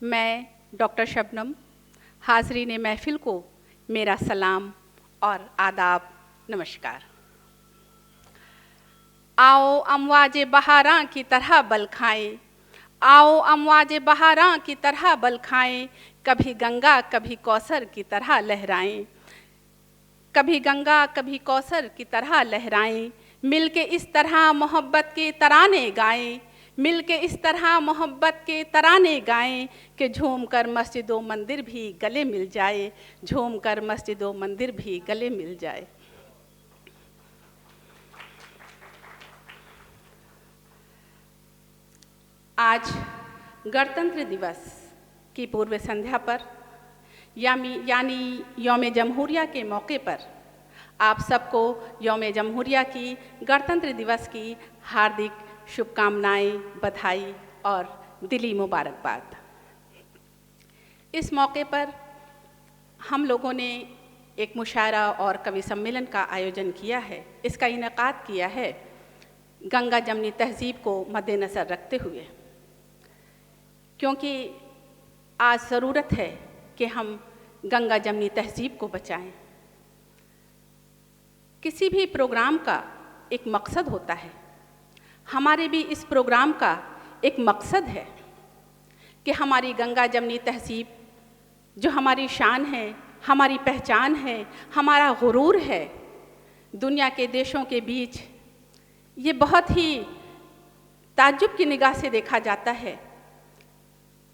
मैं डॉक्टर शबनम हाज़रीन महफ़िल को मेरा सलाम और आदाब नमस्कार। आओ अमवाज बहारां की तरह बल खाएं, आओ अमवाज बहारां की तरह बल खाएं, कभी गंगा कभी कौसर की तरह लहराएं, कभी गंगा कभी कौसर की तरह लहराएं, मिलके इस तरह मोहब्बत के तराने गाएं, मिलके इस तरह मोहब्बत के तराने गाएं कि झूम कर मस्जिदों मंदिर भी गले मिल जाए, झूम कर मस्जिदों मंदिर भी गले मिल जाए। आज गणतंत्र दिवस की पूर्व संध्या पर यानी यौम जमहूरिया के मौके पर आप सबको यौम जमहूरिया की गणतंत्र दिवस की हार्दिक शुभकामनाएं, बधाई और दिली मुबारकबाद। इस मौके पर हम लोगों ने एक मुशायरा और कवि सम्मेलन का आयोजन किया है। इसका इनेकाद किया है गंगा जमनी तहज़ीब को मद्देनज़र रखते हुए, क्योंकि आज ज़रूरत है कि हम गंगा जमनी तहज़ीब को बचाएं। किसी भी प्रोग्राम का एक मकसद होता है, हमारे भी इस प्रोग्राम का एक मकसद है कि हमारी गंगा जमनी तहज़ीब जो हमारी शान है, हमारी पहचान है, हमारा गुरूर है, दुनिया के देशों के बीच ये बहुत ही ताज्जुब की निगाह से देखा जाता है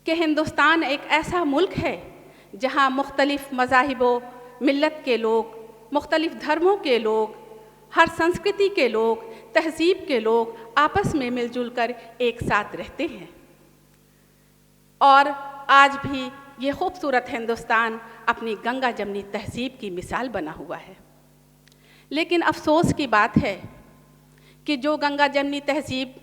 कि हिंदुस्तान एक ऐसा मुल्क है जहाँ मुख्तलिफ़ मज़ाहिबों मिल्लत के लोग, मुख्तलिफ़ धर्मों के लोग, हर संस्कृति के लोग, तहज़ीब के लोग आपस में मिलजुल कर एक साथ रहते हैं। और आज भी ये खूबसूरत हिंदुस्तान अपनी गंगा जमनी तहज़ीब की मिसाल बना हुआ है। लेकिन अफ़सोस की बात है कि जो गंगा जमनी तहज़ीब,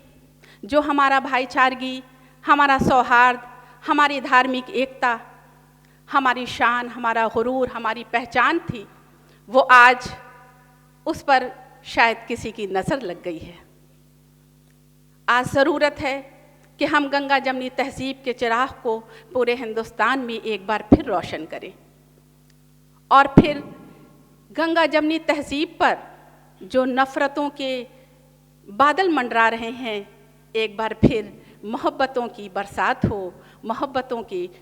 जो हमारा भाईचारगी, हमारा सौहार्द, हमारी धार्मिक एकता, हमारी शान, हमारा गुरूर, हमारी पहचान थी, वो आज उस पर शायद किसी की नज़र लग गई है। आज ज़रूरत है कि हम गंगा जमनी तहज़ीब के चिराग को पूरे हिंदुस्तान में एक बार फिर रोशन करें और फिर गंगा जमनी तहज़ीब पर जो नफ़रतों के बादल मंडरा रहे हैं, एक बार फिर मोहब्बतों की बरसात हो, मोहब्बतों की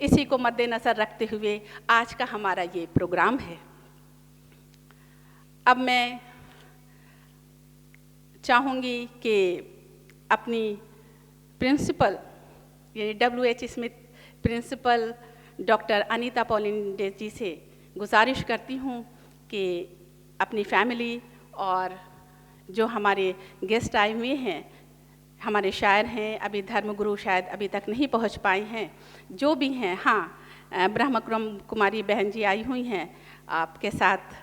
इसी को मद्देनज़र रखते हुए आज का हमारा ये प्रोग्राम है। अब मैं चाहूँगी कि अपनी प्रिंसिपल यानी WH Smith principal doctor Anita Pauline De ji से गुजारिश करती हूँ कि अपनी फैमिली और जो हमारे गेस्ट आए हुए हैं, हमारे शायर हैं, अभी धर्मगुरु शायद अभी तक नहीं पहुँच पाए हैं, जो भी हैं, हाँ ब्रह्म कुमारी बहन जी आई हुई हैं, आपके साथ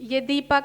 ये दीपक,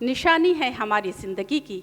निशानी है हमारी ज़िंदगी की,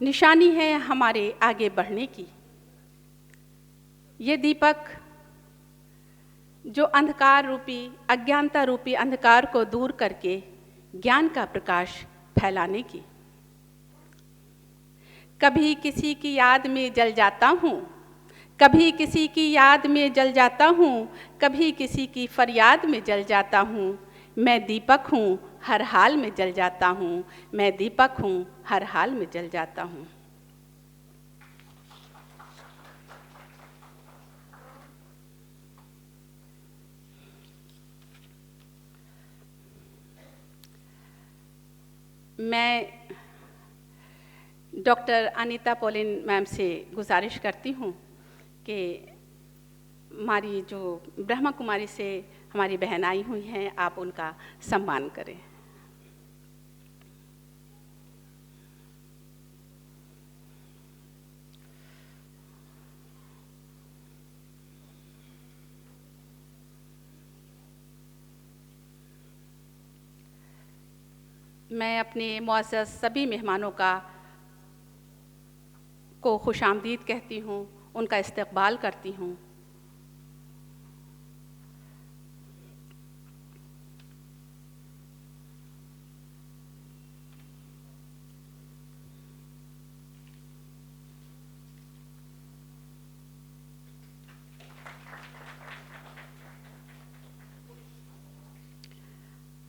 निशानी है हमारे आगे बढ़ने की। ये दीपक जो अंधकार रूपी, अज्ञानता रूपी अंधकार को दूर करके ज्ञान का प्रकाश फैलाने की। कभी किसी की याद में जल जाता हूँ, कभी किसी की याद में जल जाता हूँ, कभी किसी की फरियाद में जल जाता हूँ। मैं दीपक हूँ, हर हाल में जल जाता हूँ, मैं दीपक हूँ, हर हाल में जल जाता हूँ। मैं डॉक्टर अनीता पॉलिन मैम से गुजारिश करती हूँ कि हमारी जो ब्रह्मा कुमारी से हमारी बहन आई हुई हैं, आप उनका सम्मान करें। मैं अपने मुअज़्ज़ज़ सभी मेहमानों का उनको खुशामदीद कहती हूँ, उनका इस्तकबाल करती हूँ।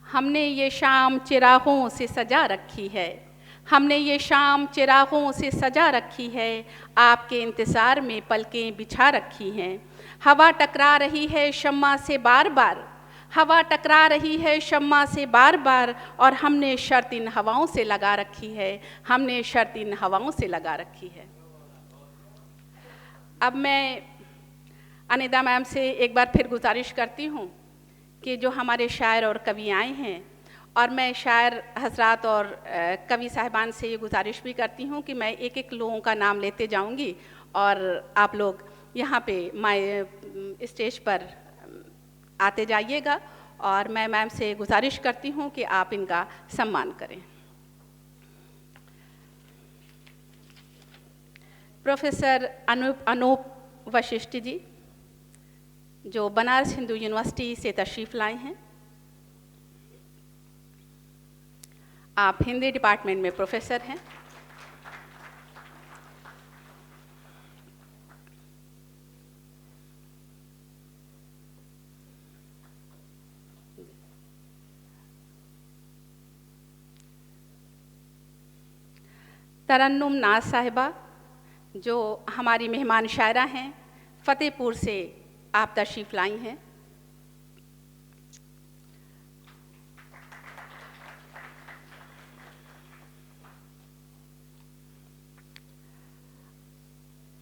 हमने ये शाम चिरागों से सजा रखी है, हमने ये शाम चिरागों से सजा रखी है, आपके इंतज़ार में पलकें बिछा रखी हैं। हवा टकरा रही है शम्मा से बार बार, हवा टकरा रही है शम्मा से बार बार, और हमने शर्त इन हवाओं से लगा रखी है, हमने शर्त इन हवाओं से लगा रखी है। अब मैं अनीता मैम से एक बार फिर गुजारिश करती हूँ कि जो हमारे शायर और कवि आए हैं, और मैं शायर हजरात और कवि साहिबान से ये गुजारिश भी करती हूँ कि मैं एक एक लोगों का नाम लेते जाऊँगी और आप लोग यहाँ पे स्टेज पर आते जाइएगा, और मैं मैम से गुजारिश करती हूँ कि आप इनका सम्मान करें। प्रोफेसर अनूप वशिष्ठ जी, जो बनारस हिंदू यूनिवर्सिटी से तशरीफ़ लाए हैं। आप हिंदी डिपार्टमेंट में प्रोफेसर हैं। तरन्नुम नाज साहिबा, जो हमारी मेहमान शायरा हैं, फ़तेहपुर से आप तशरीफ़ लाई हैं।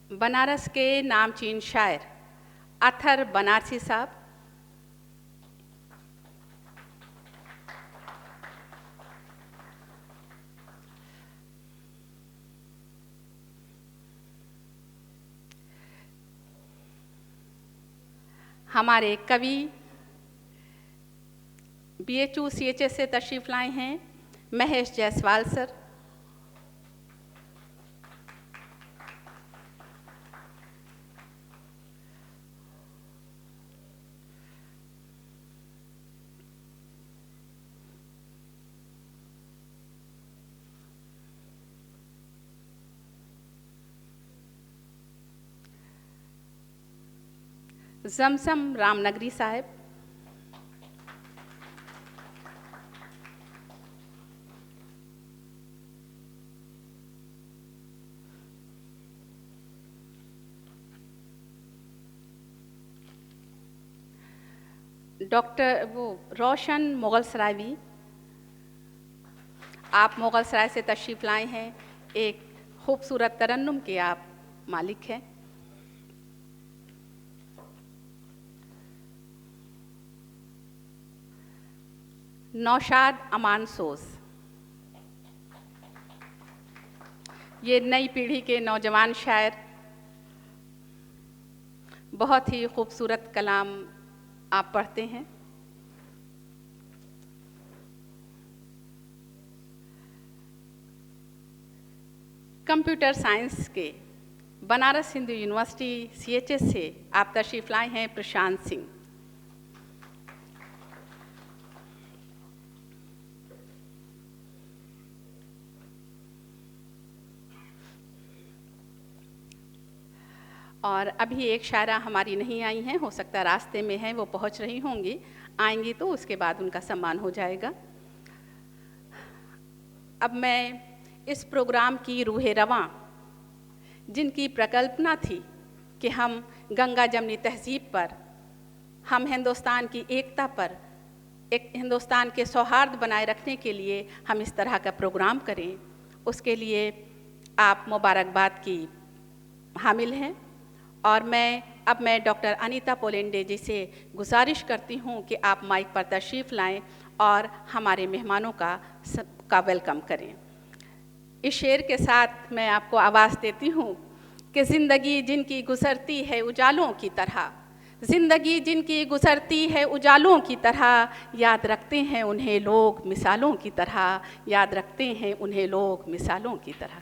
बनारस के नामचीन शायर अथर बनारसी साहब, हमारे कवि BHU CHS से तशरीफ़ लाए हैं महेश जायसवाल सर। जमसम रामनगरी साहब, डॉक्टर रोशन मुग़ल सरायवी, आप मुग़ल सराय से तशरीफ़ लाए हैं, एक खूबसूरत तरन्नुम के आप मालिक हैं। नौशाद अमान सोज, ये नई पीढ़ी के नौजवान शायर, बहुत ही खूबसूरत कलाम आप पढ़ते हैं। कंप्यूटर साइंस के बनारस हिंदू यूनिवर्सिटी CHS से आप तशरीफ़ लाए हैं प्रशांत सिंह। और अभी एक शायरा हमारी नहीं आई हैं, हो सकता है रास्ते में हैं, वो पहुंच रही होंगी, आएंगी तो उसके बाद उनका सम्मान हो जाएगा। अब मैं इस प्रोग्राम की रूहे रवां, जिनकी प्रकल्पना थी कि हम गंगा जमनी तहज़ीब पर, हम हिंदुस्तान की एकता पर, एक हिंदुस्तान के सौहार्द बनाए रखने के लिए हम इस तरह का प्रोग्राम करें, उसके लिए आप मुबारकबाद की हामिल हैं। और अब मैं डॉक्टर अनीता पोलेंडे जी से गुजारिश करती हूँ कि आप माइक पर तशरीफ़ लाएं और हमारे मेहमानों का वेलकम करें। इस शेर के साथ मैं आपको आवाज़ देती हूँ कि ज़िंदगी जिनकी गुज़रती है उजालों की तरह, ज़िंदगी जिनकी गुज़रती है उजालों की तरह, याद रखते हैं उन्हें लोग मिसालों की तरह, याद रखते हैं उन्हें लोग मिसालों की तरह।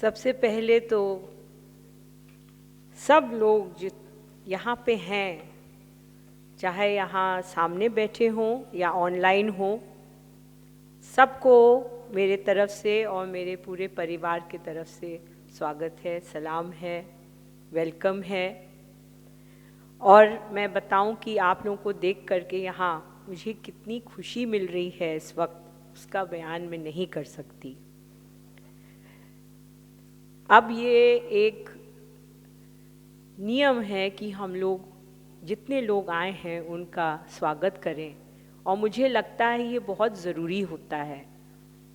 सबसे पहले तो सब लोग जो यहाँ पे हैं, चाहे यहाँ सामने बैठे हों या ऑनलाइन हों, सबको मेरे तरफ से और मेरे पूरे परिवार की तरफ से स्वागत है, सलाम है, वेलकम है। और मैं बताऊं कि आप लोगों को देख करके यहाँ मुझे कितनी खुशी मिल रही है इस वक्त, उसका बयान मैं नहीं कर सकती। अब ये एक नियम है कि हम लोग जितने लोग आए हैं उनका स्वागत करें, और मुझे लगता है ये बहुत ज़रूरी होता है।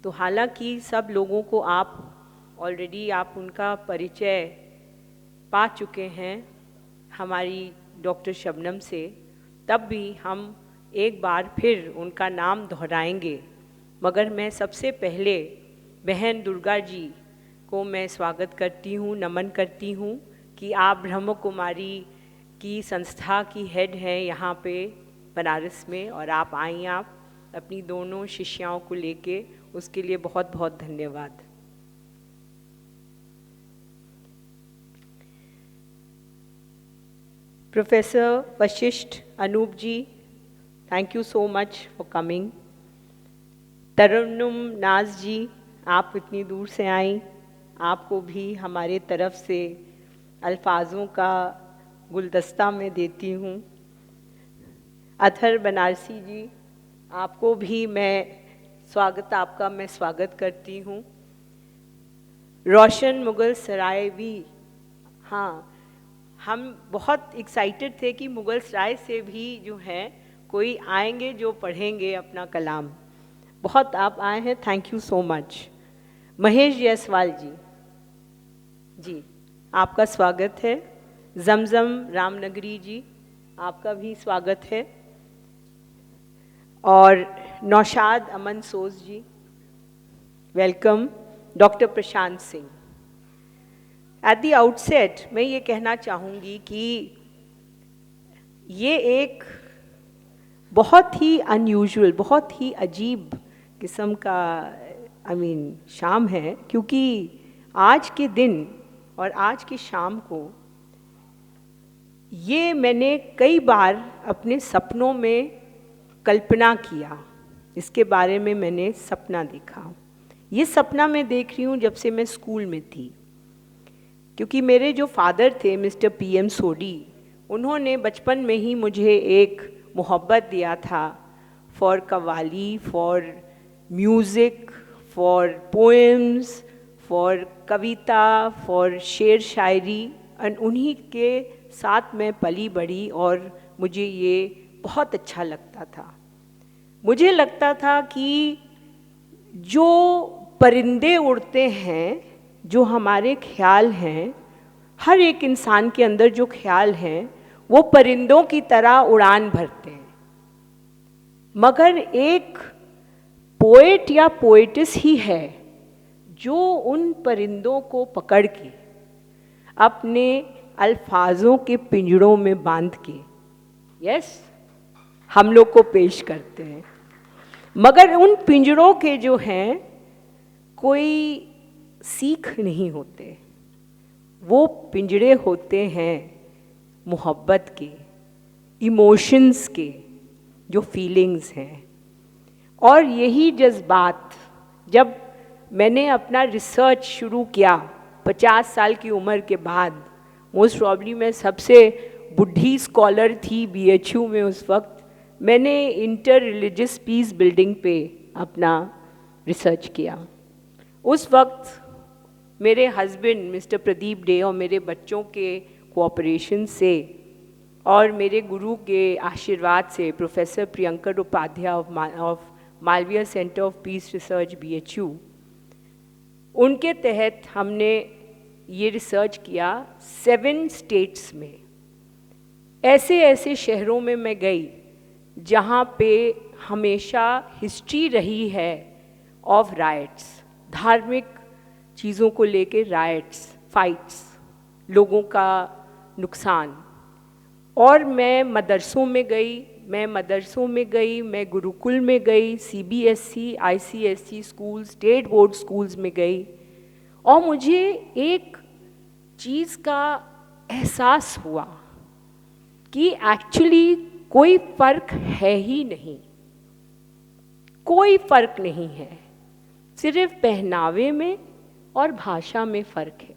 तो हालांकि सब लोगों को आप ऑलरेडी आप उनका परिचय पा चुके हैं हमारी डॉक्टर शबनम से, तब भी हम एक बार फिर उनका नाम दोहराएंगे। मगर मैं सबसे पहले बहन दुर्गा जी को मैं स्वागत करती हूँ, नमन करती हूँ कि आप ब्रह्म कुमारी की संस्था की हेड हैं यहाँ पे बनारस में, और आप आई, आप अपनी दोनों शिष्याओं को लेके, उसके लिए बहुत बहुत धन्यवाद। Professor Vashishtha Anoop ji, thank you so much for coming. Tarannum Naaz ji, आप इतनी दूर से आई, आपको भी हमारे तरफ से अल्फाजों का गुलदस्ता में देती हूँ। अथर बनारसी जी, आपको भी आपका मैं स्वागत करती हूँ। रोशन मुगल सराय भी, हाँ, हम बहुत एक्साइटेड थे कि मुगल सराय से भी जो हैं कोई आएंगे जो पढ़ेंगे अपना कलाम। बहुत आप आए हैं, thank you so much. Mahesh Jaiswal ji, आपका स्वागत है। जमजम रामनगरी जी, आपका भी स्वागत है। और Naushad Aman Soz ji, welcome. Doctor Prashant Singh. At the outset मैं ये कहना चाहूँगी कि ये एक बहुत ही अनयूजुअल, बहुत ही अजीब किस्म का शाम है, क्योंकि आज के दिन और आज की शाम को ये मैंने कई बार अपने सपनों में कल्पना किया, इसके बारे में मैंने सपना देखा। ये सपना मैं देख रही हूँ जब से मैं स्कूल में थी, क्योंकि मेरे जो फादर थे मिस्टर PM सोडी, उन्होंने बचपन में ही मुझे एक मोहब्बत दिया था for qawwali, for music, for poems, for Kavita, for शेर शायरी, और उन्हीं के साथ मैं पली बड़ी और मुझे ये बहुत अच्छा लगता था। मुझे लगता था कि जो परिंदे उड़ते हैं, जो हमारे ख्याल हैं, हर एक इंसान के अंदर जो ख्याल हैं वो परिंदों की तरह उड़ान भरते हैं, मगर एक पोएट या पोएटिस ही है जो उन परिंदों को पकड़ के अपने अल्फाजों के पिंजड़ों में बांध के हम लोग को पेश करते हैं। मगर उन पिंजड़ों के जो हैं कोई सीख नहीं होते, वो पिंजड़े होते हैं मोहब्बत के, इमोशंस के, जो फीलिंग्स हैं। और यही जज्बात जब मैंने अपना रिसर्च शुरू किया 50 साल की उम्र के बाद, मोस्ट प्रॉब्ली मैं सबसे बुढ़ी स्कॉलर थी BHU में उस वक्त, मैंने इंटर रिलीजियस पीस बिल्डिंग पे अपना रिसर्च किया। उस वक्त मेरे हस्बैंड मिस्टर प्रदीप डे और मेरे बच्चों के कोऑपरेशन से और मेरे गुरु के आशीर्वाद से, professor Priyankar Upadhyay of Malviya centre of peace research BHU, उनके तहत हमने ये रिसर्च किया 7 स्टेट्स में। ऐसे ऐसे शहरों में मैं गई जहाँ पे हमेशा हिस्ट्री रही है ऑफ राइट्स, धार्मिक चीज़ों को लेके राइट्स, फाइट्स, लोगों का नुकसान। और मैं मदरसों में गई, मैं गुरुकुल में गई, CBSE, ICSE school, state board schools में गई, और मुझे एक चीज़ का एहसास हुआ कि एक्चुअली कोई फ़र्क है ही नहीं, कोई फ़र्क नहीं है, सिर्फ पहनावे में और भाषा में फ़र्क है।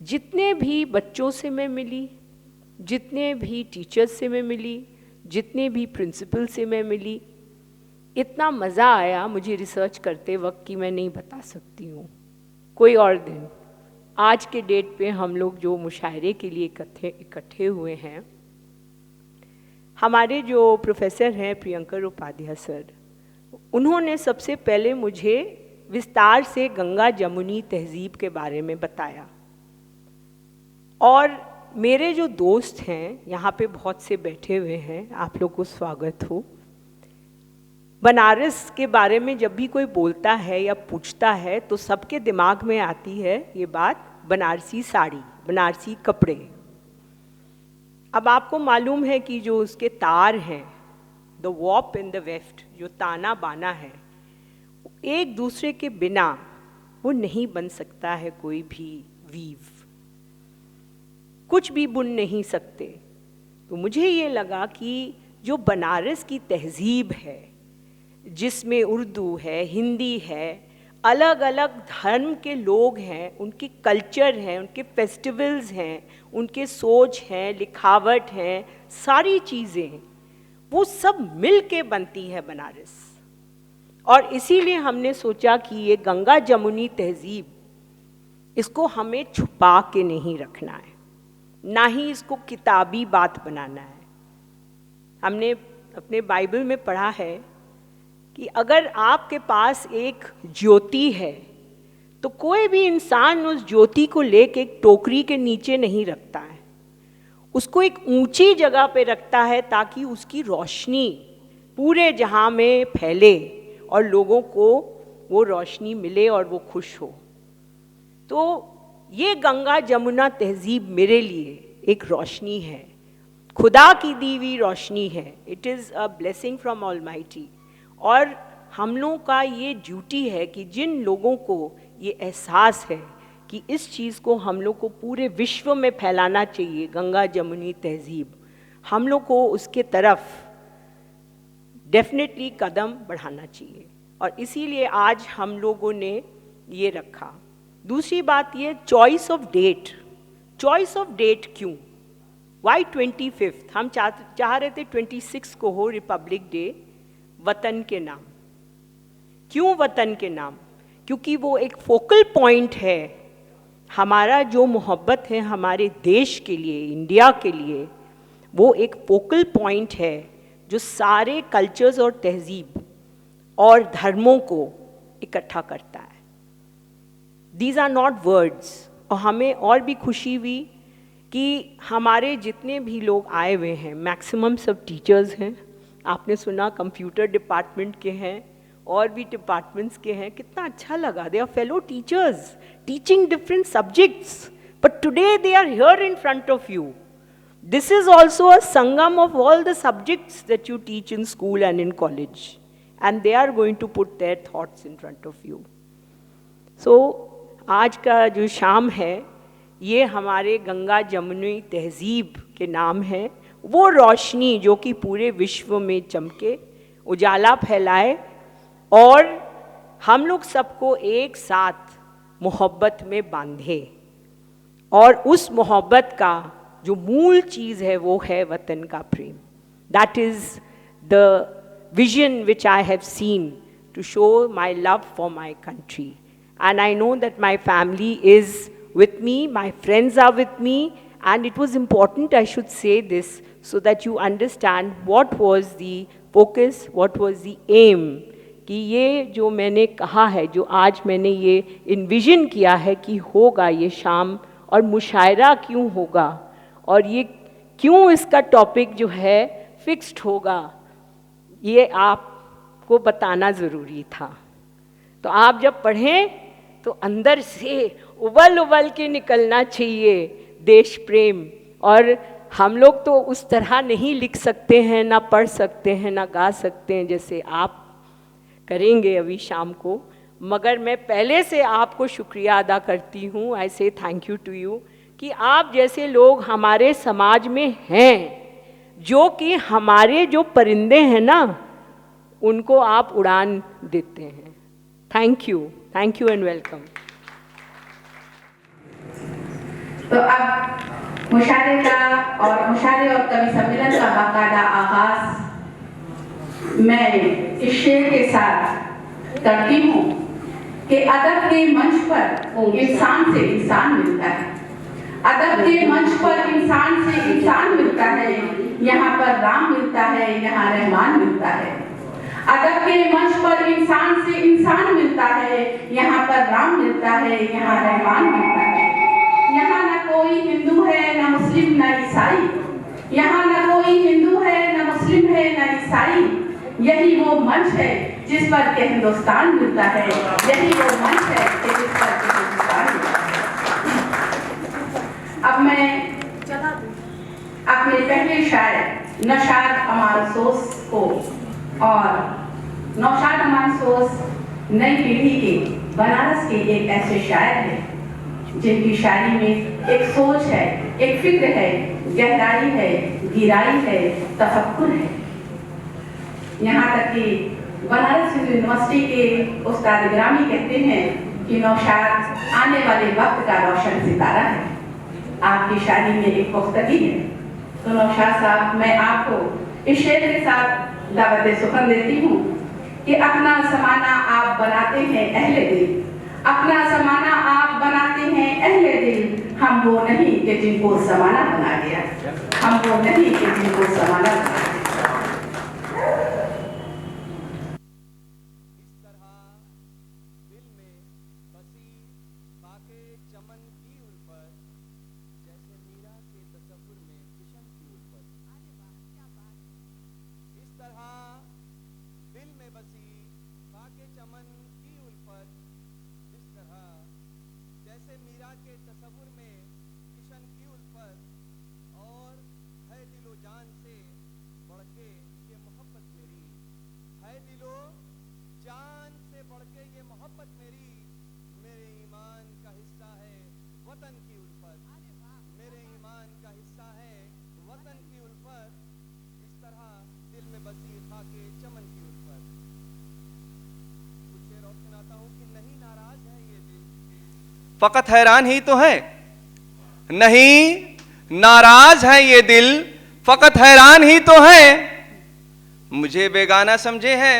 जितने भी बच्चों से मैं मिली, जितने भी टीचर्स से मैं मिली, जितने भी प्रिंसिपल से मैं मिली, इतना मज़ा आया मुझे रिसर्च करते वक्त कि मैं नहीं बता सकती हूँ। कोई और दिन, आज के डेट पे हम लोग जो मुशायरे के लिए इकट्ठे हुए हैं, हमारे जो प्रोफेसर हैं प्रियंकर उपाध्याय सर, उन्होंने सबसे पहले मुझे विस्तार से गंगा जमुनी तहजीब के बारे में बताया। और मेरे जो दोस्त हैं, यहाँ पे बहुत से बैठे हुए हैं, आप लोग को स्वागत हो। बनारस के बारे में जब भी कोई बोलता है या पूछता है तो सबके दिमाग में आती है ये बात, बनारसी साड़ी, बनारसी कपड़े। अब आपको मालूम है कि जो उसके तार हैं, द वॉप इन द वेफ्ट, जो ताना बाना है, एक दूसरे के बिना वो नहीं बन सकता है। कोई भी वीव, कुछ भी बुन नहीं सकते। तो मुझे ये लगा कि जो बनारस की तहजीब है, जिसमें उर्दू है, हिंदी है, अलग अलग धर्म के लोग हैं, उनके कल्चर हैं, उनके फेस्टिवल्स हैं, उनके सोच हैं, लिखावट हैं, सारी चीज़ें वो सब मिल के बनती है बनारस। और इसीलिए हमने सोचा कि ये गंगा जमुनी तहजीब, इसको हमें छुपा के नहीं रखना है, ना ही इसको किताबी बात बनाना है। हमने अपने बाइबल में पढ़ा है कि अगर आपके पास एक ज्योति है तो कोई भी इंसान उस ज्योति को लेके एक टोकरी के नीचे नहीं रखता है, उसको एक ऊंची जगह पे रखता है ताकि उसकी रोशनी पूरे जहां में फैले और लोगों को वो रोशनी मिले और वो खुश हो। तो ये गंगा जमुना तहजीब मेरे लिए एक रोशनी है, खुदा की दी हुई रोशनी है। It is a blessing from almighty. और हम लोगों का ये ड्यूटी है कि जिन लोगों को ये एहसास है कि इस चीज़ को हम लोग को पूरे विश्व में फैलाना चाहिए, गंगा जमुनी तहजीब, हम लोग को उसके तरफ डेफिनेटली कदम बढ़ाना चाहिए। और इसीलिए आज हम लोगों ने ये रखा। दूसरी बात ये, choice of date. Choice of date क्यों? वाई 25? हम चाह रहे थे 26 को हो रिपब्लिक डे, वतन के नाम। क्यों वतन के नाम? क्योंकि वो एक फोकल पॉइंट है। हमारा जो मोहब्बत है हमारे देश के लिए, इंडिया के लिए, वो एक फोकल पॉइंट है जो सारे कल्चर्स और तहजीब और धर्मों को इकट्ठा करता है। These are not words. और हमें और भी खुशी हुई कि हमारे जितने भी लोग आए हुए हैं, मैक्सिमम सब टीचर्स हैं। आपने सुना कंप्यूटर डिपार्टमेंट के हैं और भी डिपार्टमेंट्स के हैं। कितना अच्छा लगा। They are fellow teachers teaching different subjects, but today they are here in front of you. This is also a sangam of all the subjects that you teach in school and in college, and they are going to put their thoughts in front of you. So आज का जो शाम है ये हमारे गंगा जमुनी तहजीब के नाम है। वो रोशनी जो कि पूरे विश्व में चमके, उजाला फैलाए और हम लोग सबको एक साथ मोहब्बत में बांधे। और उस मोहब्बत का जो मूल चीज़ है वो है वतन का प्रेम। That is the vision which I have seen to show my love for my country. And I know that my family is with me, my friends are with me, and it was important I should say this so that you understand what was the focus, what was the aim, कि ये जो मैंने कहा है, जो आज मैंने ये envision किया है कि होगा ये शाम, और मुशायरा क्यों होगा और ये क्यों इसका टॉपिक जो है फिक्स्ड होगा, ये आपको बताना ज़रूरी था। तो आप जब पढ़ें तो अंदर से उबल उबल के निकलना चाहिए देश प्रेम। और हम लोग तो उस तरह नहीं लिख सकते हैं, ना पढ़ सकते हैं, ना गा सकते हैं जैसे आप करेंगे अभी शाम को, मगर मैं पहले से आपको शुक्रिया अदा करती हूँ, आई से थैंक यू टू यू, कि आप जैसे लोग हमारे समाज में हैं, जो कि हमारे जो परिंदे हैं ना, उनको आप उड़ान देते हैं। Thank you and welcome. तो अब मुशायरे और कवि सम्मेलन का बाकायदा आगाज मैं इस शेर के साथ करती हूँ कि अदब के मंच पर इंसान से इंसान मिलता है। अदब के मंच पर इंसान से इंसान मिलता है, यहाँ पर राम मिलता है, यहाँ रहमान मिलता है। अदब के मंच पर इंसान से इंसान मिलता है, यहाँ पर राम मिलता है, यहाँ रहमान मिलता है। यहाँ न कोई हिंदू है, न मुस्लिम, न ईसाई। यहाँ न कोई हिंदू है, न मुस्लिम है, न ईसाई। यही वो मंच है जिस पर के हिंदुस्तान मिलता है। यही वो मंच है कि जिस पर के हिंदुस्तान मिलता है। अब मैं अपने पहले शायर नौशाद अमानसोस को, और नौशाद अमानसोस नई पीढ़ी के बनारस के एक ऐसे शायर हैं जिनकी शायरी में एक सोच है, एक फिक्र है, गहराई है, गिराई है, तफक्कुर है। यहाँ तक कि बनारस यूनिवर्सिटी के उस्ताद ग्रामी कहते हैं कि नौशाद आने वाले वक्त का रोशन सितारा है। आपकी शायरी में एक पुख्तगी है। तो नौशाद साहब, मैं आपको इस शेर के साथ दावत सुखन देती हूँ कि अपना ज़माना आप बनाते हैं अहले दिल, अपना ज़माना आप बनाते हैं अहले दिल। हम वो नहीं कि जिनको ज़माना बना दिया, हम वो नहीं कि जिनको ज़माना बना दिया। फकत हैरान ही तो है, नहीं नाराज है ये दिल, फकत हैरान ही तो है। मुझे बेगाना समझे है,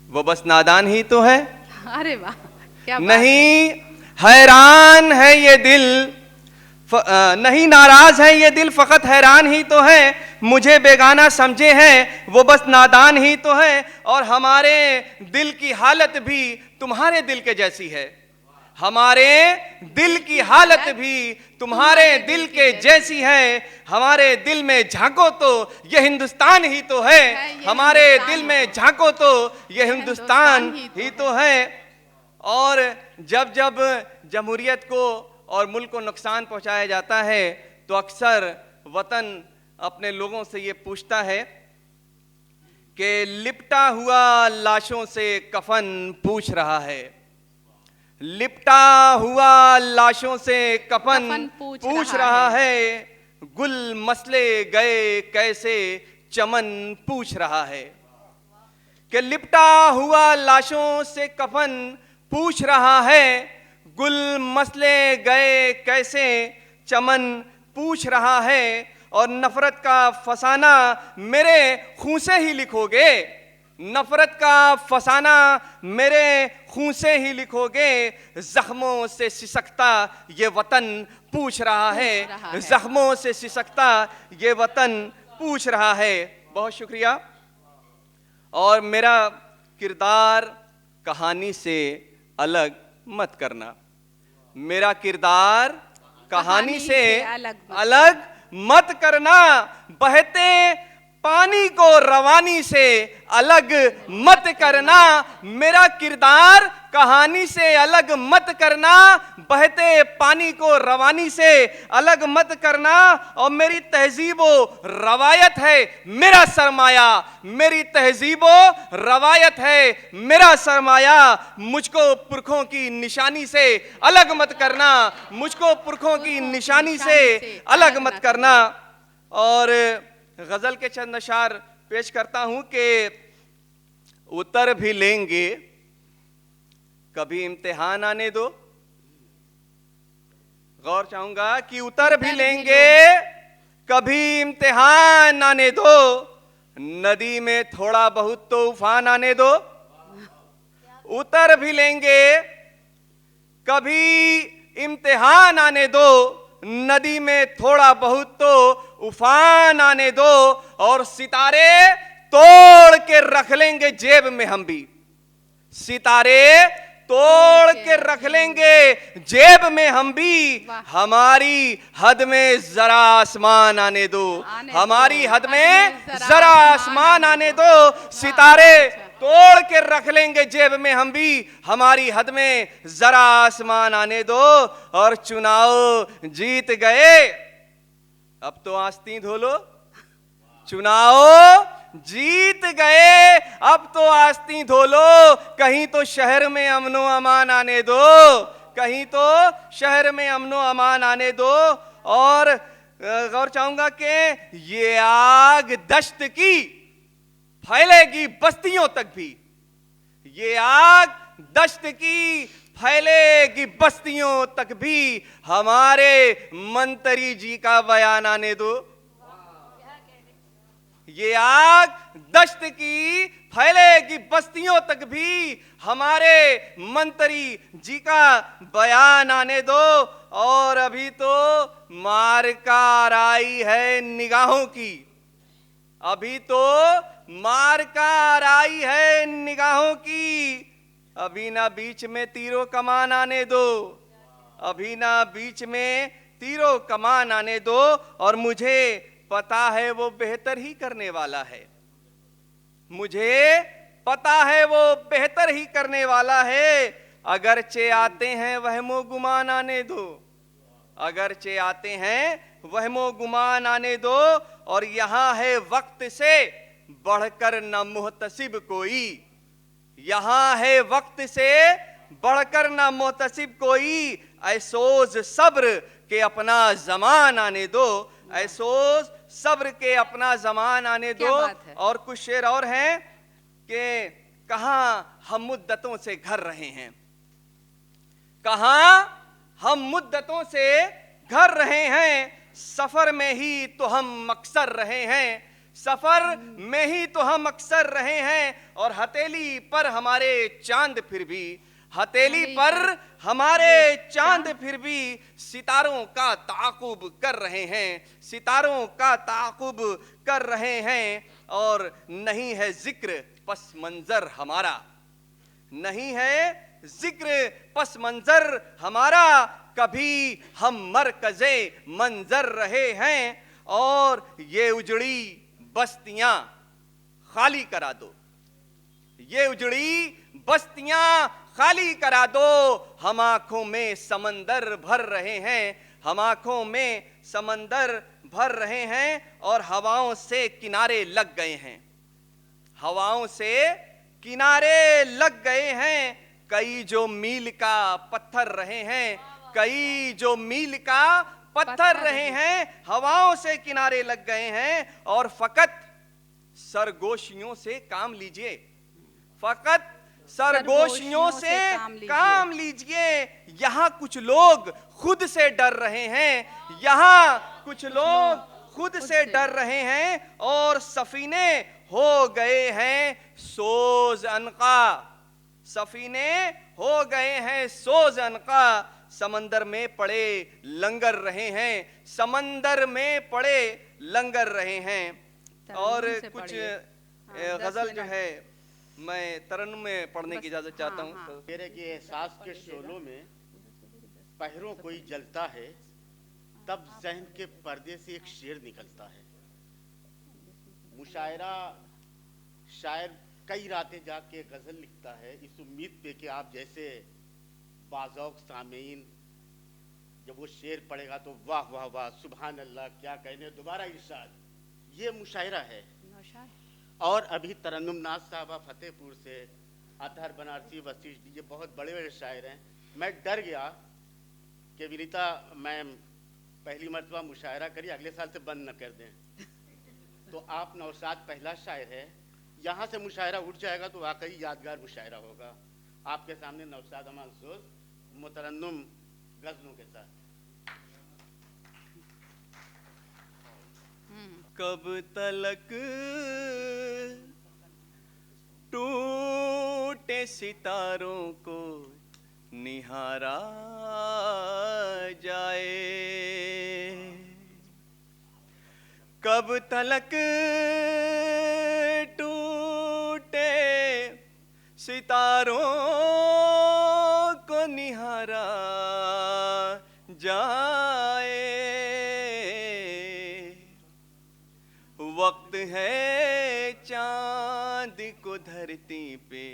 वो बस नादान ही तो है। अरे वाह, क्या बात नहीं हैरान है ये दिल, नहीं नाराज है ये दिल, फकत हैरान ही तो है। मुझे बेगाना समझे है, वो बस नादान ही तो है। और हमारे दिल की हालत भी तुम्हारे दिल के जैसी है, हमारे दिल की हालत भी तुम्हारे दिल के जैसी है। हमारे दिल में झांको तो ये हिंदुस्तान ही तो है, हमारे दिल में झांको तो ये हिंदुस्तान ही तो है। और जब जब जमहूरियत को और मुल्क को नुकसान पहुंचाया जाता है तो अक्सर वतन अपने लोगों से ये पूछता है कि लिपटा हुआ लाशों से कफन पूछ रहा है, लिपटा हुआ लाशों से कफन पूछ रहा है। गुल मसले गए कैसे चमन पूछ रहा है। कि लिपटा हुआ लाशों से कफन पूछ रहा है, गुल मसले गए कैसे चमन पूछ रहा है। और नफरत का फसाना मेरे खून से ही लिखोगे, नफरत का फसाना मेरे खून से ही लिखोगे। जख्मों से सिसकता ये वतन पूछ रहा है, जख्मों से सिसकता ये वतन पूछ रहा है। बहुत शुक्रिया। और मेरा किरदार कहानी से अलग मत करना, मेरा किरदार कहानी से अलग मत करना। बहते पानी को रवानी से अलग मत करना, मेरा किरदार कहानी से अलग मत करना, बहते पानी को रवानी से अलग मत करना, और मेरी तहजीबो रवायत है मेरा सरमाया, मेरी तहजीबो रवायत है मेरा सरमाया, मुझको पुरखों की निशानी से अलग मत करना, मुझको पुरखों की निशानी से अलग मत करना। और गजल के चंद अशार पेश करता हूं कि उतर भी लेंगे कभी इम्तिहान आने दो। गौर चाहूंगा कि उतर भी लेंगे कभी इम्तिहान आने दो, नदी में थोड़ा बहुत तो उफान आने दो। उतर भी लेंगे कभी इम्तिहान आने दो, नदी में थोड़ा बहुत तो उफान आने दो, और सितारे तोड़ के रख लेंगे जेब में हम भी, सितारे तोड़ के रख लेंगे जेब में हम भी, हमारी हद में जरा आसमान आने दो, हमारी हद में जरा आसमान आने दो, सितारे तोड़ के रख लेंगे जेब में हम भी, हमारी हद में जरा आसमान आने दो। और चुनाव जीत गए अब तो आस्तीन धो लो, चुनाव जीत गए अब तो आस्तीन धो लो, कहीं तो शहर में अमनो अमान आने दो, कहीं तो शहर में अमनो अमान आने दो। और गौर चाहूंगा कि ये आग दश्त की फैलेगी बस्तियों तक भी, ये आग दश्त की फैलेगी बस्तियों तक भी, हमारे मंत्री जी का बयान आने दो। ये आग दश्त की फैलेगी बस्तियों तक भी, हमारे मंत्री जी का बयान आने दो। और अभी तो मार का आई है निगाहों की, अभी तो मार का आई है निगाहों की, अभी ना बीच में तीरों कमान आने दो, अभी ना बीच में तीरों कमान आने दो। और मुझे पता है वो बेहतर ही करने वाला है, मुझे पता है वो बेहतर ही करने वाला है, अगरचे आते हैं वहमो गुमान आने दो, अगरचे आते हैं वहमो गुमान आने दो। और यहां है वक्त से बढ़कर न मुहतसिब कोई, यहां है वक्त से बढ़कर न मुहतसिब कोई, ऐसोज सब्र के अपना जमान आने दो, ऐसोज सब्र के अपना जमान आने दो। और कुछ शेर और हैं कि कहां हम मुद्दतों से घर रहे हैं, कहां हम मुद्दतों से घर रहे हैं, सफर में ही तो हम अक्सर रहे हैं, सफर में ही तो हम अक्सर रहे हैं। और हथेली पर हमारे चांद फिर भी, हथेली पर हमारे चांद फिर भी, सितारों का ताकुब कर रहे हैं, सितारों का ताकुब कर रहे हैं। और नहीं है जिक्र पस मंजर हमारा, नहीं है जिक्र पस मंजर हमारा, कभी हम मरकज़े मंजर रहे हैं। और ये उजड़ी बस्तियां खाली करा दो, ये उजड़ी बस्तियां खाली करा दो, हम आंखों में समंदर भर रहे हैं, हम आंखों में समंदर भर रहे हैं। और हवाओं से किनारे लग गए हैं, हवाओं से किनारे लग गए हैं, कई जो मील का पत्थर रहे हैं, कई जो मील का पत्थर रहे हैं, हवाओं से किनारे लग गए हैं। और फकत सरगोशियों से काम लीजिए, फकत सरगोशियों से काम लीजिए। यहां कुछ लोग खुद से डर रहे हैं, यहां कुछ लोग खुद से डर रहे हैं, और सफीने हो गए हैं सोज अनका, सफीने हो गए हैं सोज अनका, समंदर में पड़े लंगर रहे हैं, समंदर में पड़े लंगर रहे हैं। और कुछ गजल जो है मैं तरन्नुम में पढ़ने की इजाजत चाहता हूँ। मेरे के एहसास के शोलों में पहरों कोई जलता है, तब जहन के पर्दे से एक शेर निकलता है। मुशायरा शायर कई रातें जाग के गज़ल लिखता है इस उम्मीद पे कि आप जैसे बाज़ौक़ सामीन जब वो शेर पढ़ेगा तो वाह वाह वाह सुभान अल्लाह क्या कहने, दोबारा इरशाद। ये मुशायरा है। और अभी तरन्नुम नाज साहबा फतेहपुर से, अतहर बनारसी वसीश, ये बहुत बड़े बड़े शायर हैं। मैं डर गया कि विनीता मैम पहली मरतबा मुशायरा करी, अगले साल से बंद न कर दें। तो आप नौशाद पहला शायर है, यहाँ से मुशायरा उठ जाएगा तो वाकई यादगार मुशायरा होगा। आपके सामने नौशाद मंसूर मुतरन्नुम गज़लों के साथ। कब तलक टूटे सितारों को निहारा जाए, कब तलक टूटे सितारों को निहारा जाए। वक्त है चांद को धरती पे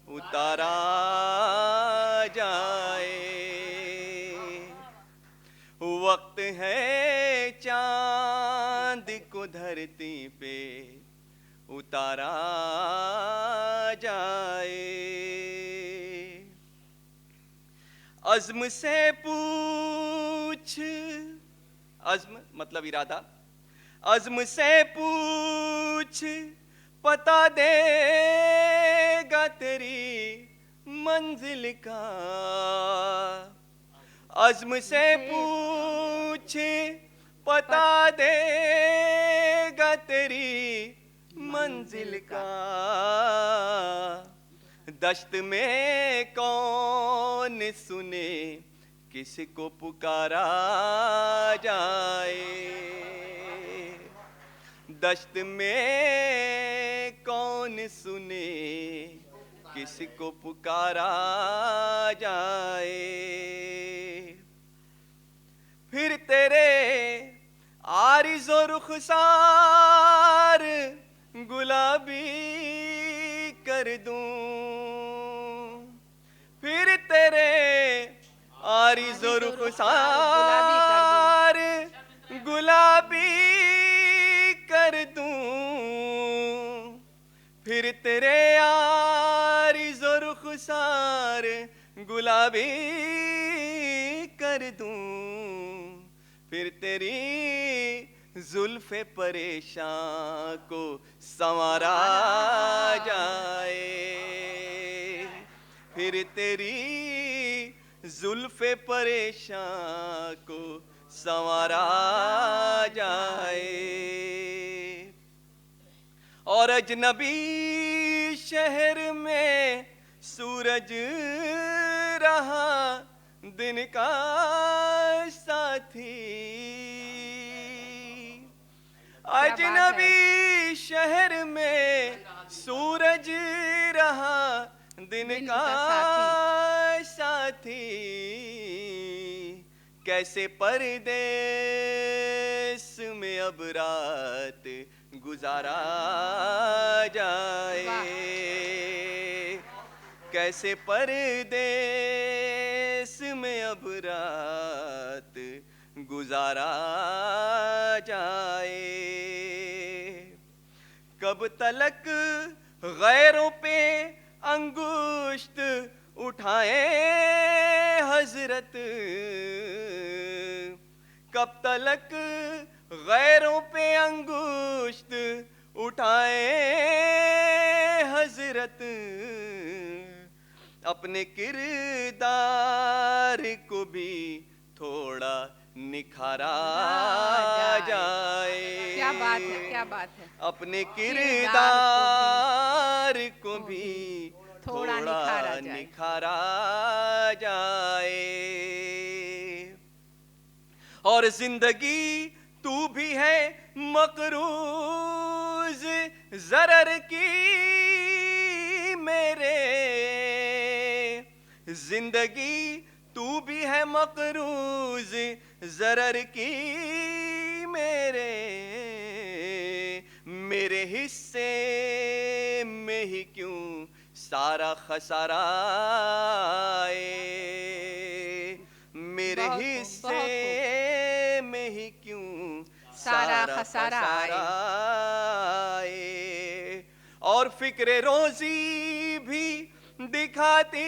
उतारा जाए, वक्त है चांद को धरती पे उतारा जाए। अज़्म से पूछ, अज़्म मतलब इरादा, अज़्म से पूछ पता देगा तेरी मंजिल का, अज़्म से पूछ पता देगा तेरी मंजिल का। दश्त में कौन सुने किसको पुकारा जाए, दश्त में कौन सुने किसको पुकारा जाए। फिर तेरे आरिज़ो रुखसार गुलाबी कर दूं, फिर तेरे आरिज़ो रुखसार गुलाबी कर दूं, फिर तेरे आरिज़ो रुखसार गुलाबी कर दूं, फिर तेरी जुल्फ़े परेशान को संवारा जाए, फिर तेरी जुल्फ़े परेशान को संवारा जाए। और अजनबी शहर में सूरज रहा दिन का साथी, अजनबी शहर में सूरज रहा दिन का साथी। कैसे परदेस में अब रात गुजारा जाए, कैसे परदेस में अब रात गुजारा जाए। कब तलक गैरों पे अंगुश्त उठाए हजरत, कब तलक गैरों पे अंगुश्त उठाए हजरत। अपने किरदार को भी थोड़ा निखारा जाए। क्या बात है, क्या बात है। अपने किरदार को भी थोड़ा निखारा जाए। और जिंदगी तू भी है मकरूज ज़रर की मेरे, जिंदगी तू भी है मकरूज ज़रर की मेरे, मेरे हिस्से में ही क्यों सारा खसारा आए, मेरे बहुत खूब, हिस्से बहुत में ही क्यों सारा खसारा आए। और फिक्रे रोजी भी दिखाती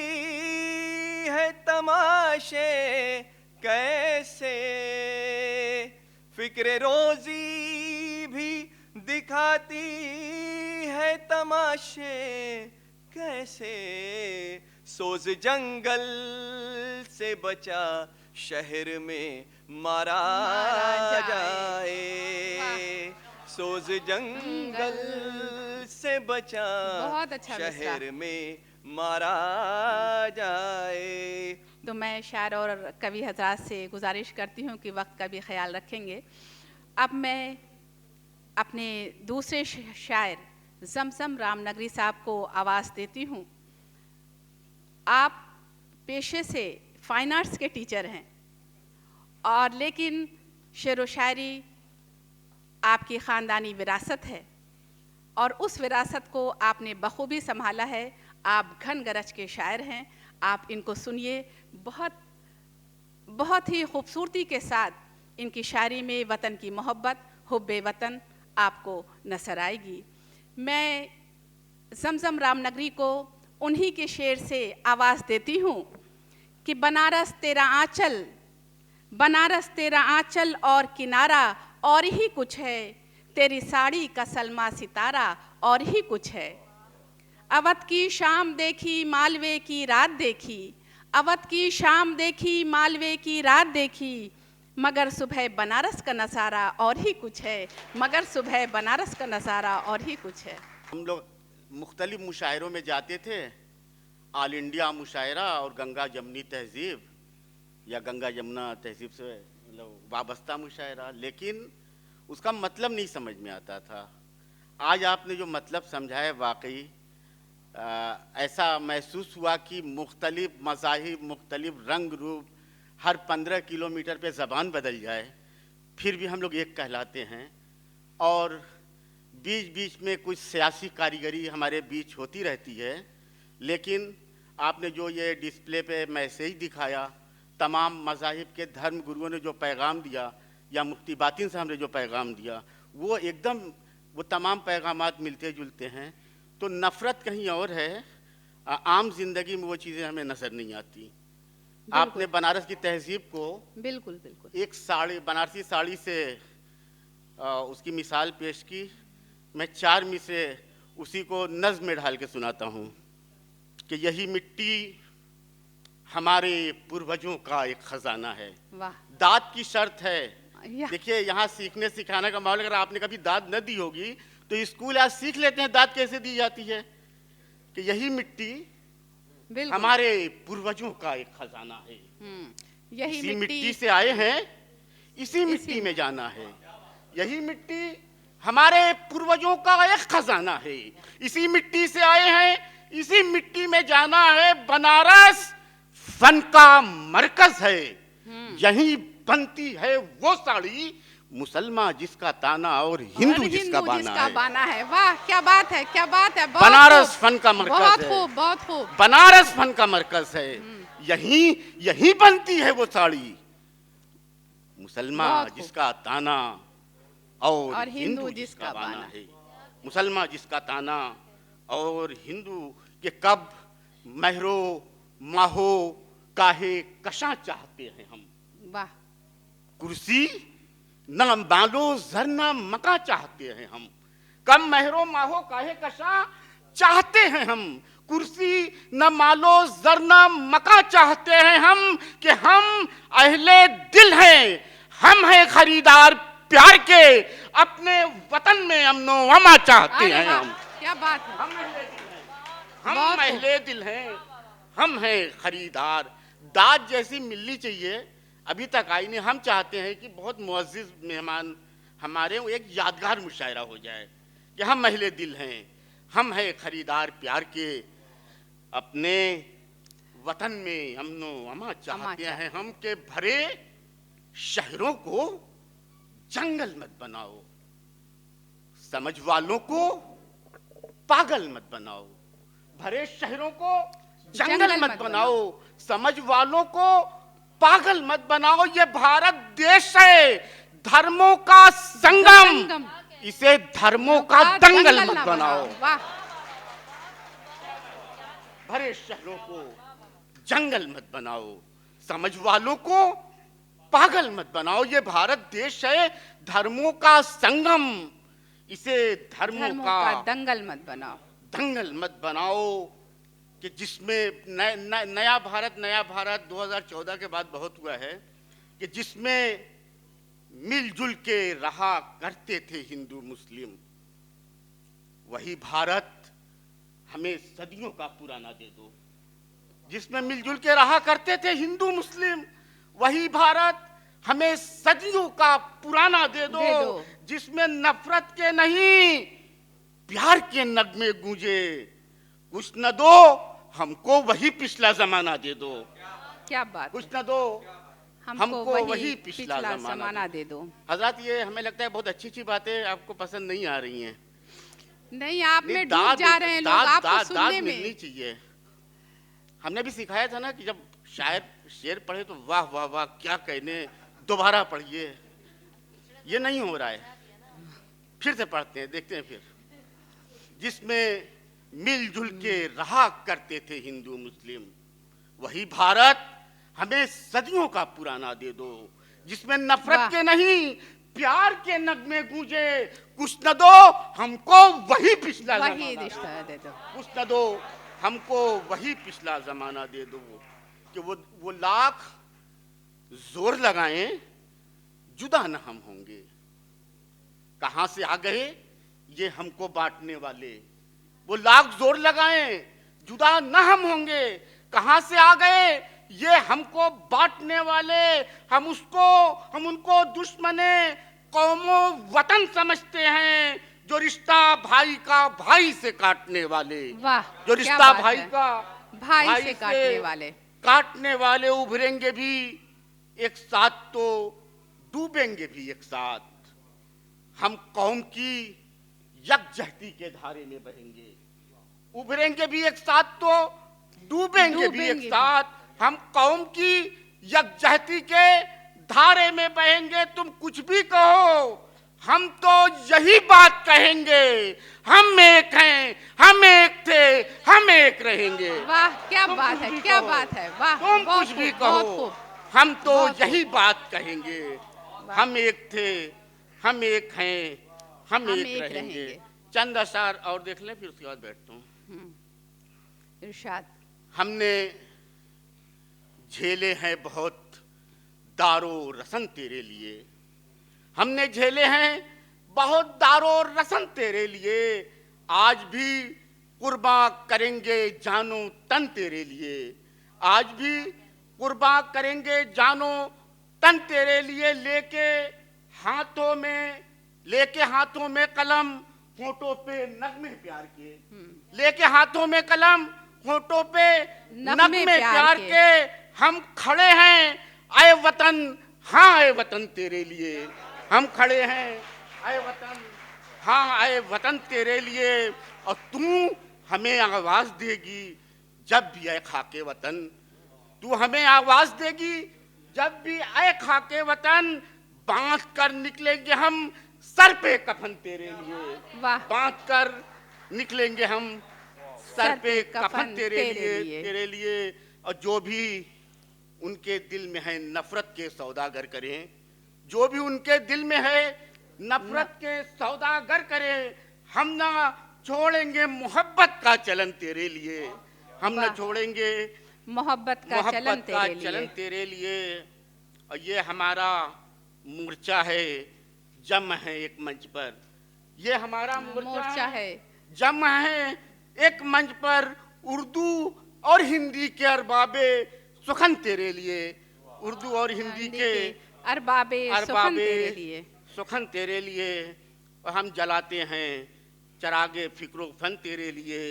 है तमाशे कैसे, फिक्रे रोजी भी दिखाती है तमाशे कैसे, सोज जंगल से बचा शहर में मारा जाए, सोज जंगल से बचा बहुत अच्छा शहर मिसरा। में मारा जाए। तो मैं शायर और कवि हजरात से गुजारिश करती हूँ कि वक्त का भी ख्याल रखेंगे। अब मैं अपने दूसरे शायर जमजम रामनगरी साहब को आवाज़ देती हूँ। आप पेशे से फाइन आर्ट्स के टीचर हैं और लेकिन शेर व शायरी आपकी ख़ानदानी विरासत है और उस विरासत को आपने बखूबी संभाला है। आप घन गरज के शायर हैं। आप इनको सुनिए, बहुत ही खूबसूरती के साथ इनकी शायरी में वतन की मोहब्बत, हुब्बे वतन आपको नजर आएगी। मैं जमजम रामनगरी को उन्हीं के शेर से आवाज़ देती हूँ कि बनारस तेरा आंचल, बनारस तेरा आंचल और किनारा और ही कुछ है, तेरी साड़ी का सलमा सितारा और ही कुछ है। अवध की शाम देखी मालवे की रात देखी, अवध की शाम देखी मालवे की रात देखी, मगर सुबह बनारस का नज़ारा और ही कुछ है, मगर सुबह बनारस का नज़ारा और ही कुछ है। हम लोग मुख्तलिफ मुशायरों में जाते थे, ऑल इंडिया मुशायरा और गंगा जमनी तहजीब या गंगा जमुना तहजीब से मतलब वाबस्ता मुशायरा, लेकिन उसका मतलब नहीं समझ में आता था। आज आपने जो मतलब समझाया वाकई ऐसा महसूस हुआ कि मुख्तलिफ मज़ाहिब, मुख्तलिफ रंग रूप, हर 15 किलोमीटर पे ज़बान बदल जाए फिर भी हम लोग एक कहलाते हैं। और बीच बीच में कुछ सियासी कारीगरी हमारे बीच होती रहती है, लेकिन आपने जो ये डिस्प्ले पे मैसेज दिखाया, तमाम मज़ाहिब के धर्म गुरुओं ने जो पैगाम दिया या मुफ्ती बातिन साहब ने जो पैगाम दिया, वो एकदम वो तमाम पैगामात मिलते जुलते हैं। तो नफ़रत कहीं और है, आम जिंदगी में वो चीज़ें हमें नज़र नहीं आती। आपने बनारस की तहजीब को बिल्कुल बिल्कुल एक साड़ी, बनारसी साड़ी से उसकी मिसाल पेश की। मैं 4 मिसरे उसी को नज़्म में ढाल के सुनाता हूँ कि यही मिट्टी हमारे पूर्वजों का एक खजाना है, वाह, दाद की शर्त है। या। देखिए यहाँ सीखने सिखाने का माहौल, अगर आपने कभी दाद न दी होगी तो स्कूल आज सीख लेते हैं दाद कैसे दी जाती है, कि यही मिट्टी बिल्कुल हमारे पूर्वजों का एक खजाना है, यही इसी मिट्टी मिट्टी से आए हैं, इसी मिट्टी में जाना है। यही मिट्टी हमारे पूर्वजों का एक खजाना है, इसी मिट्टी से आए हैं, इसी मिट्टी में जाना है। बनारस फन का मरकज है, यही बनती है वो साड़ी, मुसलमान जिसका ताना और हिंदू जिसका बाना है। वाह, क्या बात है, क्या बात है। बनारस फन का मरकज बहुत है, खूब, बहुत खूब। बनारस फन का मरकज है, यही बनती है वो साड़ी, मुसलमान जिसका ताना और हिंदू जिसका बाना है। मुसलमान जिसका ताना और हिंदू के कब महरो माहो काहे कशा चाहते हैं हम, वाह, कुर्सी न मालो जरना मका चाहते हैं हम, कम महरो माहो काहे कशा चाहते हैं हम, कुर्सी न मालो जरना मका चाहते हैं हम, कि हम अहले दिल हैं, हम हैं खरीदार प्यार के, अपने वतन में अमनो अमा चाहते हैं हम। क्या बात है, हम अहले दिल हैं, हम हैं खरीदार। दाद जैसी मिलनी चाहिए, अभी तक आई नहीं। हम चाहते हैं कि बहुत मुअज़्ज़िज़ मेहमान हमारे, एक यादगार मुशायरा हो जाए कि हम अहले दिल हैं, हम हैं खरीदार प्यार के, अपने वतन में अमनो अमा चाहते हैं हम, के भरे शहरों को जंगल मत बनाओ, समझ वालों को पागल मत बनाओ, भरे शहरों को जंगल मत बनाओ, समझ वालों को पागल मत बनाओ। ये भारत देश है धर्मों का संगम, इसे धर्मों का दंगल मत बनाओ। भरे शहरों को जंगल मत बनाओ, समझ वालों को पागल मत बनाओ। ये भारत देश है धर्मों का संगम, इसे धर्मों का दंगल मत बनाओ, दंगल मत बनाओ। कि जिसमें नया भारत 2014 के बाद बहुत हुआ है कि जिसमें मिलजुल के रहा करते थे हिंदू मुस्लिम, वही भारत हमें सदियों का पुराना दे दो। जिसमें मिलजुल के रहा करते थे हिंदू मुस्लिम, वही भारत हमें सदियों का पुराना दे दो। जिसमें नफरत के नहीं प्यार के नगमे गूंजे, कुछ न दो हमको वही पिछला जमाना दे दो। क्या बात, कुछ न दो हमको वही पिछला जमाना दे दो। हजरत, ये हमें लगता है बहुत अच्छी बातें आपको पसंद नहीं आ रही हैं। नहीं, आप में डूब जा रहे हैं लोग आपको सुनने में। मिलनी चाहिए। हमने भी सिखाया था ना कि जब शायर शेर पढ़े तो वाह वाह वाह क्या कहने, दोबारा पढ़िए। ये नहीं हो रहा है, फिर से पढ़ते हैं, देखते हैं फिर। जिसमें मिलजुल के रहा करते थे हिंदू मुस्लिम, वही भारत हमें सदियों का पुराना दे दो। जिसमें नफरत के नहीं प्यार के नगमे गूंजे, कुछ न दो हमको वही पिछला जमाना दे दो। कुछ न दो हमको वही पिछला जमाना दे दो। कि वो लाख जोर लगाएं जुदा न हम होंगे। कहां से आ गए ये हमको बांटने वाले, वो लाख जोर लगाएं जुदा न हम होंगे। कहां से आ गए ये हमको बांटने वाले, हम उनको दुश्मने कौमों वतन समझते हैं, जो रिश्ता भाई का भाई से काटने वाले। वाह, जो रिश्ता भाई का भाई से काटने वाले उभरेंगे भी एक साथ तो डूबेंगे भी एक साथ। हम कौम की यकजहती के धारे में बहेंगे, उभरेंगे भी एक साथ तो डूबेंगे भी एक साथ। हम कौम की यकजहती के धारे में बहेंगे। तुम कुछ भी कहो हम तो यही बात कहेंगे, हम एक हैं, हम एक थे, हम एक रहेंगे। वाह, क्या बात है, क्या बात है। वाह, तुम कुछ भी कहो हम तो यही बात कहेंगे, हम एक थे, हम एक हैं, हम एक रहेंगे। चंद अशार और देख लें फिर उसके बाद बैठता हूँ। इरशाद। हमने झेले हैं बहुत दारो रसन तेरे लिए, हमने झेले हैं बहुत दारो रसन तेरे लिए। आज भी कुर्बा करेंगे जानो तन तेरे लिए, आज भी कुर्बा करेंगे जानो तन तेरे लिए। लेके हाथों में कलम, होठों पे नगमे प्यार के। लेके हाथों में कलम, होठों पे नगमे प्यार के। हम खड़े हैं आए वतन, हाँ आए वतन तेरे लिए। हम खड़े हैं आए वतन, हाँ आए वतन तेरे लिए। और तू हमें आवाज देगी जब भी आए खाके वतन, तू हमें आवाज देगी जब भी आए खाके वतन। बांध कर निकलेंगे हम सर पे कफन तेरे लिए, बांध कर निकलेंगे हम सर पे कफन तेरे लिए। और जो भी उनके दिल में है नफरत के सौदागर करें, जो भी उनके दिल में है नफरत के सौदागर करें। हम ना छोड़ेंगे मोहब्बत का चलन तेरे लिए, हम ना छोड़ेंगे मोहब्बत का चलन तेरे लिए। और ये हमारा मोर्चा है, जम है एक मंच पर, ये हमारा मोर्चा है, जम है एक मंच पर। उर्दू और हिंदी के अरबाबे सुखन तेरे लिए, उर्दू और हिंदी के अरबाबे सुखन तेरे लिए। और हम जलाते हैं चरागे फिक्रो फन तेरे लिए।